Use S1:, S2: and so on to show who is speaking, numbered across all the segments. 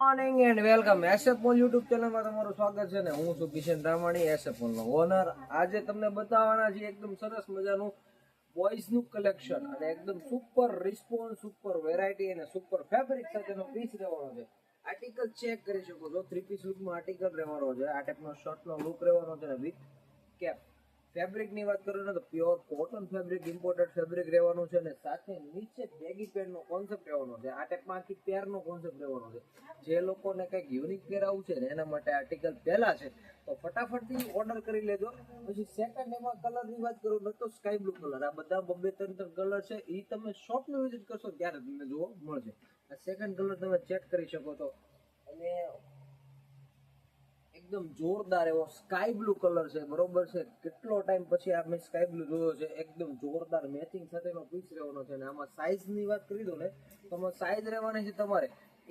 S1: Morning and welcome એસએફઓલ YouTube ચેનલમાં તમારું સ્વાગત છે ને હું છું કિશન રામાણી એસએફઓલ નો ઓનર. આજે તમને બતાવવાના છે એકદમ સરસ મજાનું બોયઝ નું કલેક્શન અને એકદમ સુપર રિસ્પોન્સ, સુપર વેરાયટી અને સુપર ફેબ્રિક સાથેનો પીસ રહેવાનો છે. આર્ટિકલ ચેક કરી શકો છો. 3 પીસ લુકમાં આર્ટિકલ રહેવાનો છે. આ ટાઈપનો શર્ટનો લુક રહેવાનો છે ને વિથ કેપ. ફેબ્રિક ની વાત કરું ને તો pure cotton fabric, imported fabric રહેવાનું છે અને સાથે નીચે બેગી પેન્ટ નો કોન્સેપ્ટ રહેવાનો છે. આ ટાઈપમાં આખી પેર નો કોન્સેપ્ટ રહેવાનો છે. જે લોકોને કંઈક યુનિક પહેરાવું છે ને એના માટે આર્ટિકલ પહેલા છે તો ફટાફટથી ઓર્ડર કરી લેજો. પછી સેકન્ડ એમાં કલર ની વાત કરું ને તો સ્કાય બ્લુ કલર. આ બધા બબ્બે ત્રણ કલર છે. એ તમે શોપનું વિઝિટ કરશો ત્યારે તમને જોવા મળશે. આ સેકન્ડ કલર તમે ચેક કરી શકો છો અને એકદમ જોરદાર એવો સ્કાય બ્લુ કલર છે. બરોબર છે, કેટલો ટાઈમ પછી આપણે સ્કાય બ્લુ જોયો છે. એકદમ જોરદાર મેચિંગ સાથેનો પીસ રહેવાનો છે. અને આમાં સાઈઝ ની વાત કરી દો ને તો આમાં સાઈઝ રહેવાની છે તમારે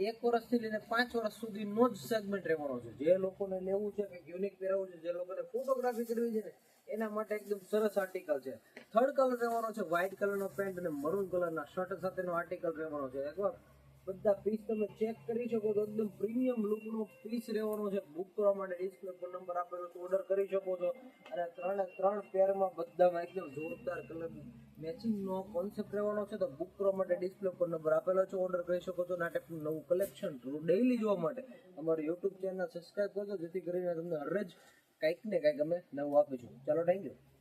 S1: 1 વર્ષથી લઈને 5 વર્ષ સુધીનો જ સેગમેન્ટ રહેવાનો છે. જે લોકોને લેવું છે કે યુનિક પહેરાવું છે, જે લોકોને ફોટોગ્રાફી કરવી છે ને એના માટે એકદમ સરસ આર્ટિકલ છે. થર્ડ કલર રહેવાનો છે વ્હાઇટ કલરનો પેન્ટ અને મરૂન કલરના શર્ટ સાથેનો આર્ટિકલ રહેવાનો છે. એકવાર બધા પીસ તમે ચેક કરી શકો છો. એકદમ પ્રીમિયમ લુકનો પીસ રહેવાનો છે. બુક કરવા માટે ડિસ્પ્લે પર નંબર આપેલો છે, ઓર્ડર કરી શકો છો. અને ત્રણ પેરમાં બધામાં એકદમ જોરદાર કલર મેચિંગનો કોન્સેપ્ટ રહેવાનો છે. તો બુક કરવા માટે ડિસ્પ્લે પર નંબર આપેલો છે, ઓર્ડર કરી શકો છો. અને આ ટાઈપનું નવું કલેક્શન ડેઈલી જોવા માટે અમારું યુટ્યુબ ચેનલ સબસ્ક્રાઈબ કરજો, જેથી કરીને તમને હર જ કંઈક ને કંઈક અમે નવું આપીશું. ચાલો, થેન્ક યુ.